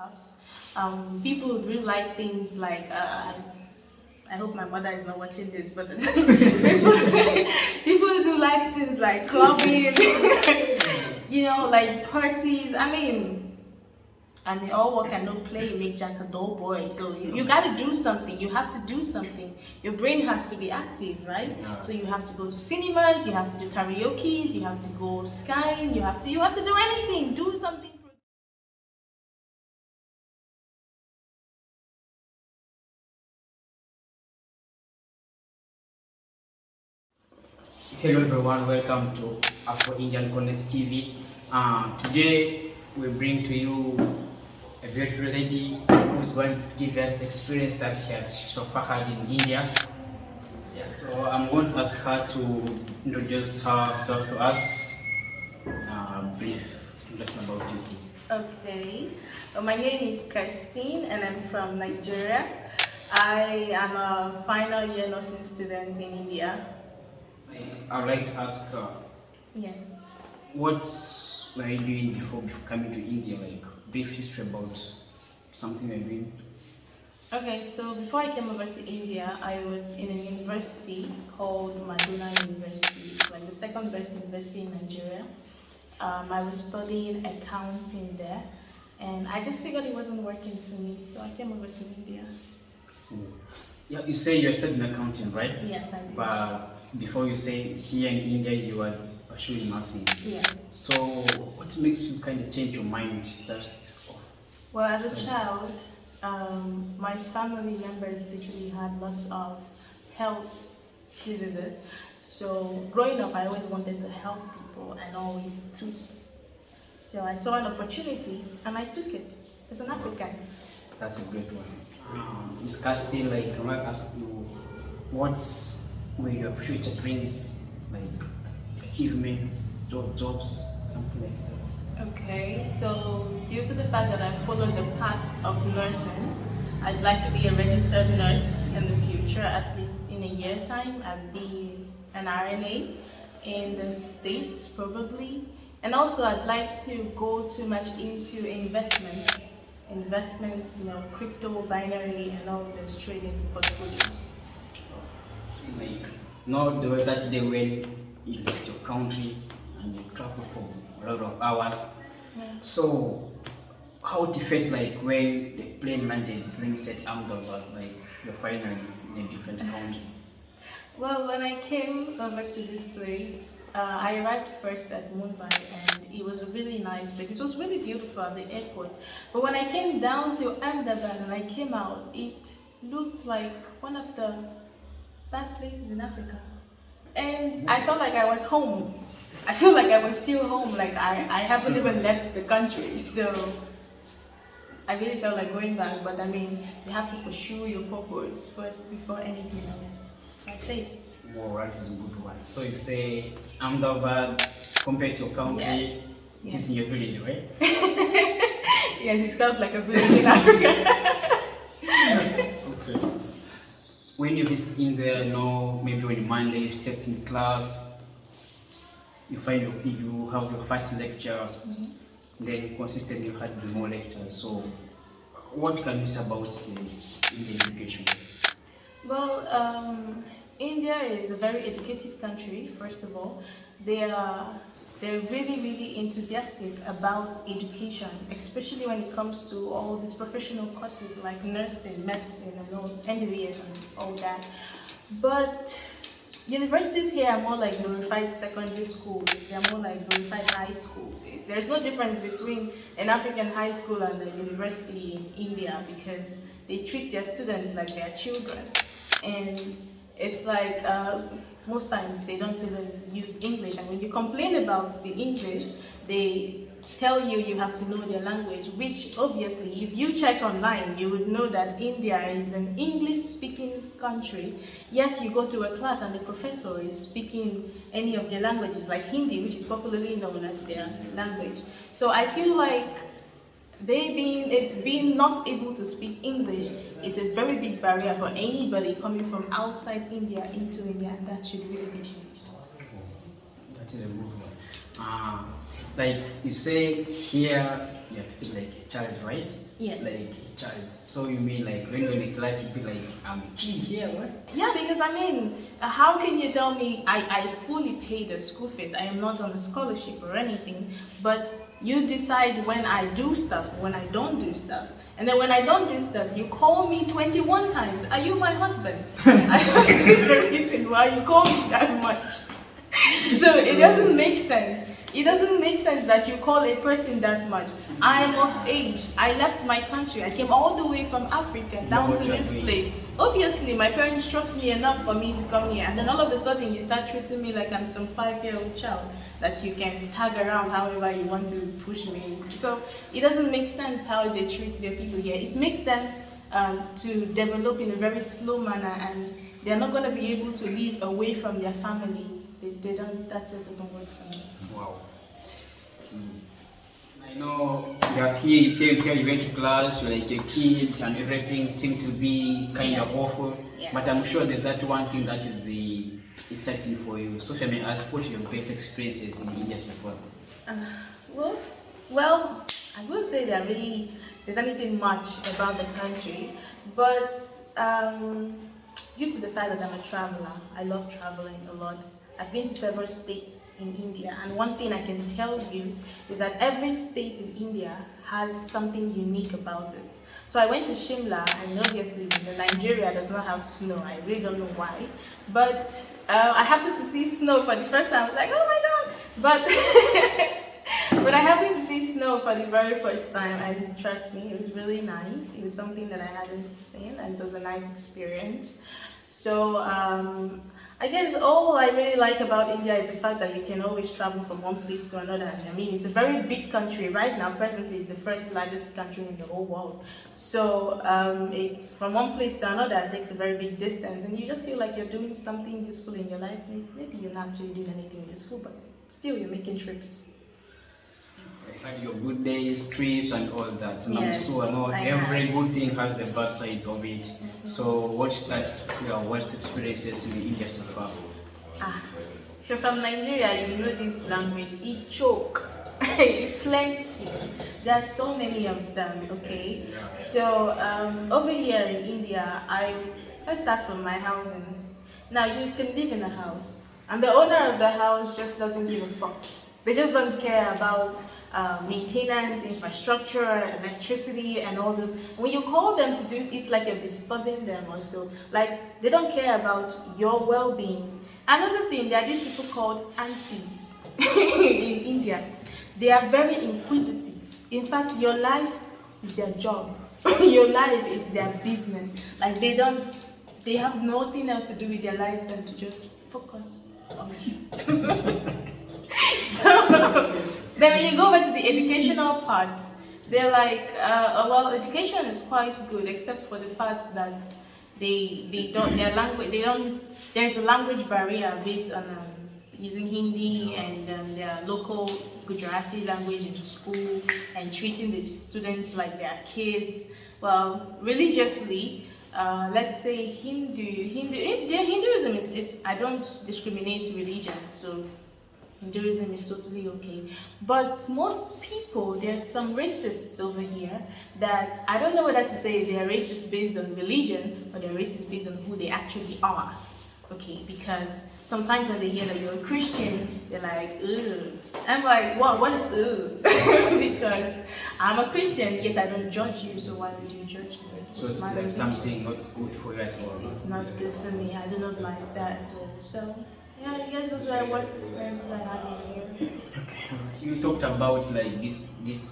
stuffs. People would really like things like I hope my mother is not watching this, but people do like things like clubbing, like parties. All work and no play make Jack a dull boy. So you got to do something. You have to do something. Your brain has to be active, right? Yeah. So you have to go to cinemas. You have to do karaoke's. You have to go skiing. You have to do anything. Do something. Hello everyone, welcome to AFRO Indian Connect TV. Today we bring to you a beautiful lady who's going to give us the experience that she has so far had in India. Yes, so I'm going to ask her to introduce herself to us. Brief introduction about you. Okay. My name is Kirsteen and I'm from Nigeria. I am a final year nursing student in India. I would like to ask Yes. what were you doing before coming to India? Like brief history about something you're doing. Okay, so before I came over to India, I was in a university called Maduna University. It's like the second best university in Nigeria. I was studying accounting there, and I just figured it wasn't working for me, so I came over to India. Yeah, you say you're studying accounting, right? Yes, I did. But before you say here in India you were pursuing nursing. Yes. So what makes you kind of change your mind just? Well, as a child, my family members literally had lots of health diseases. So growing up, I always wanted to help people and always treat. So I saw an opportunity and I took it as an African. That's a great one. Ms. Kirsteen, like, I might ask you, what were your future dreams, like achievements, jobs, something like that? Okay, so due to the fact that I followed the path of nursing, I'd like to be a registered nurse in the future, at least in a year time. I'd be an RNA in the States probably. And also I'd like to go too much into investments, crypto, binary, and all those trading portfolios. Like, not the way that they when you left your country and you travel for a lot of hours. Yeah. So, how it felt like when the plane landed, let me say Ahmedabad, like you're finally in a different country? Well, when I came over to this place, I arrived first at Mumbai and it was a really nice place. It was really beautiful at the airport. But when I came down to Ahmedabad and I came out, it looked like one of the bad places in Africa. And I felt like I was home. I feel like I was still home, like I haven't even left the country. So I really felt like going back, but you have to pursue your purpose first before anything else. So I stayed. Wow, that is a good one. So you say Ahmedabad compared to your country, Yes. it is in your village, right? Yes, it felt like a village in Africa. Okay. When you visit in there, maybe on Monday you stepped in class, you find you have your first lecture, then consistently you had more lectures. So what can you say about the Indian education? Well, India is a very educated country, first of all. They're really, really enthusiastic about education, especially when it comes to all these professional courses like nursing, medicine, and all MBBS and all that. But universities here are more like glorified secondary schools. They're more like glorified high schools. There's no difference between an African high school and a university in India because they treat their students like their children. And it's like most times they don't even use English. And when you complain about the English, they tell you you have to know their language, which obviously, if you check online, you would know that India is an English-speaking country, yet you go to a class and the professor is speaking any of their languages, like Hindi, which is popularly known as their language. So I feel like being not able to speak English is a very big barrier for anybody coming from outside India into India, and that should really be changed. That is a good one. Ah, like you say here, you have to be like a child, right? Yes. Like a child. So you mean like when you're in a class, you be like, I'm a kid here, what? Yeah, because I mean, how can you tell me I fully pay the school fees? I am not on a scholarship or anything, but you decide when I do stuff, when I don't do stuff. And then when I don't do stuff, you call me 21 times. Are you my husband? I don't see the reason why you call me that much. So it doesn't make sense. It doesn't make sense that you call a person that much. I am of age. I left my country. I came all the way from Africa down to this place. Obviously, my parents trust me enough for me to come here. And then all of a sudden, you start treating me like I'm some 5-year-old child that you can tag around however you want to push me into. So it doesn't make sense how they treat their people here. It makes them to develop in a very slow manner, and they're not going to be able to live away from their family. They don't. That just doesn't work for me. Wow. So, I know that here you came here, you went to class, you're like a kid, and everything seemed to be kind of awful. Yes. But I'm sure there's that one thing that is exciting for you. So, if I may ask, what are your best experiences in India so far? Well, I wouldn't say there's anything much about the country, but due to the fact that I'm a traveler, I love traveling a lot. I've been to several states in India, and one thing I can tell you is that every state in India has something unique about it. So I went to Shimla, and obviously Nigeria does not have snow. I really don't know why, but I happened to see snow for the first time. I was like, oh my god! But I happened to see snow for the very first time, and trust me, it was really nice. It was something that I hadn't seen, and it was a nice experience. So I guess all I really like about India is the fact that you can always travel from one place to another. I mean, it's a very big country. Right now, presently, it's the first largest country in the whole world. So from one place to another, it takes a very big distance, and you just feel like you're doing something useful in your life. Maybe you're not actually doing anything useful, but still, you're making trips. Have your good days, trips, and all that. And Yes, I'm sure I know I every have. good thing has the bad side of it. So, what's your worst experiences in India so far? If you're from Nigeria, you know this language. It choke. Plenty. There are so many of them, okay? So, over here in India, let's start from my housing. Now, you can live in a house, and the owner of the house just doesn't give a fuck. They just don't care about maintenance, infrastructure, electricity, and all this. When you call them to do, it's like you're disturbing them also. Like, they don't care about your well-being. Another thing, there are these people called aunties in India. They are very inquisitive. In fact, your life is their job. Your life is their business. Like, they have nothing else to do with their lives than to just focus on you. So then when you go back to the educational part, they're like, well, education is quite good, except for the fact that there's a language barrier based on using Hindi and their local Gujarati language in school and treating the students like they are kids. Well, religiously, let's say Hinduism I don't discriminate religions, so Hinduism is totally okay. But most people, there's some racists over here that I don't know whether to say they are racist based on religion or they're racist based on who they actually are. Okay, because sometimes when they hear that you're a Christian, they're like, ugh. I'm like, what is ugh? Because I'm a Christian, yet I don't judge you, so why would you judge me? So it's like something not good for you at all. It's not good for me. I do not like that though. So yeah, I guess those were the worst experiences I had in here. Okay. You talked about like these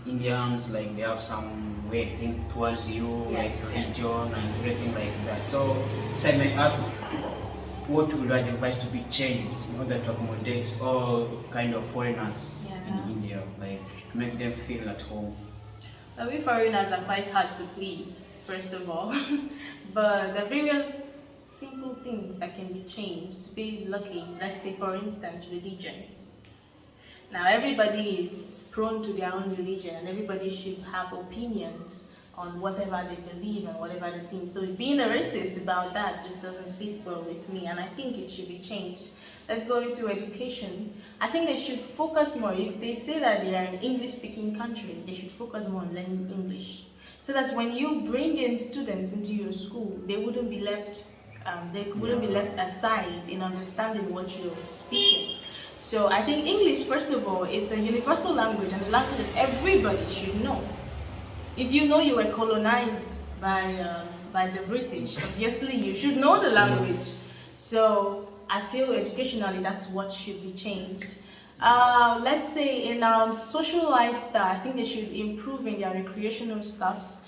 Indians, like they have some weird things towards you, Yes, like yes. religion and everything like that. So if I may ask, what would you advise to be changed in order to accommodate all kind of foreigners in India, like to make them feel at home? We foreigners are quite hard to please, first of all. But the various simple things that can be changed to be lucky, let's say for instance, religion. Now everybody is prone to their own religion and everybody should have opinions on whatever they believe and whatever they think. So being a racist about that just doesn't sit well with me, and I think it should be changed. let's go into education. I think they should focus more. If they say that they are an English-speaking country, they should focus more on learning English, so that when you bring in students into your school, they wouldn't be left aside in understanding what you're speaking. So I think English, first of all, it's a universal language and a language that everybody should know. If you know you were colonized by the British, obviously you should know the language. So I feel educationally that's what should be changed. Let's say in social lifestyle, I think they should improve in their recreational stuffs.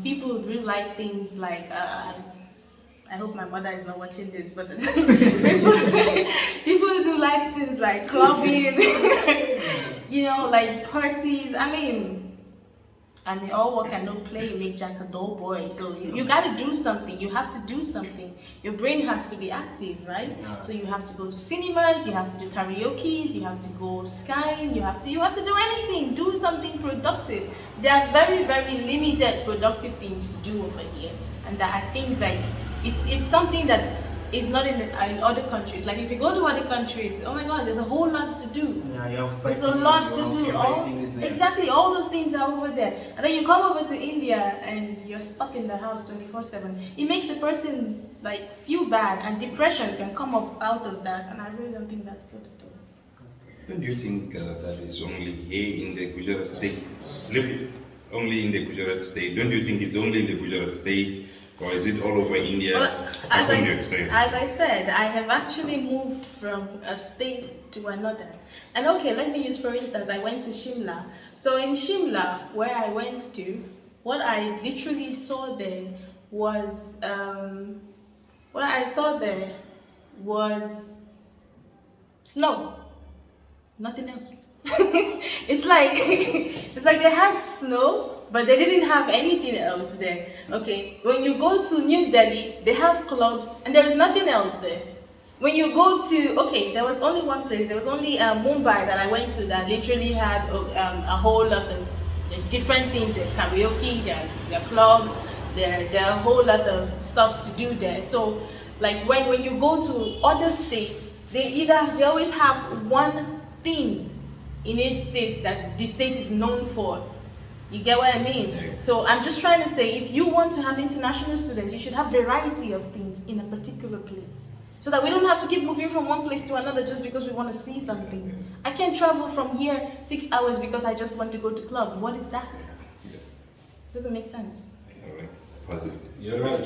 People would really like things like, I hope my mother is not watching this, but people do like things like clubbing, you know, like parties. I mean, all work and no play make Jack a dull boy. So you got to do something. You have to do something. Your brain has to be active, right? Yeah. So you have to go to cinemas. You have to do karaoke. You have to go skiing. You have to do anything. Do something productive. There are very, very limited productive things to do over here, and that I think like it's something that is not in other countries. Like if you go to other countries, oh my God, there's a whole lot to do. Yeah, you have There's a lot to do. Exactly, all those things are over there. And then you come over to India and you're stuck in the house 24/7. It makes a person like feel bad, and depression can come up out of that. And I really don't think that's good at all. Don't you think that is only here in the Gujarat state? Only in the Gujarat state? Don't you think it's only in the Gujarat state? Or is it all over India? Well, as I said, I have actually moved from a state to another. And okay, let me use for instance, I went to Shimla. So in Shimla, where I went to, what I literally saw there was, snow. Nothing else. it's like they had snow, but they didn't have anything else there. Okay, when you go to New Delhi, they have clubs, and there is nothing else there. When you go to, okay, there was only one place. There was only Mumbai that I went to that literally had a whole lot of different things. There's karaoke, there are clubs, there are a whole lot of stuff to do there. So, like when you go to other states, they always have one thing in each state that the state is known for. You get what I mean? So I'm just trying to say, if you want to have international students, you should have variety of things in a particular place, so that we don't have to keep moving from one place to another just because we want to see something. I can't travel from here 6 hours because I just want to go to club. What is that? Doesn't make sense. All right. Positive. You're right.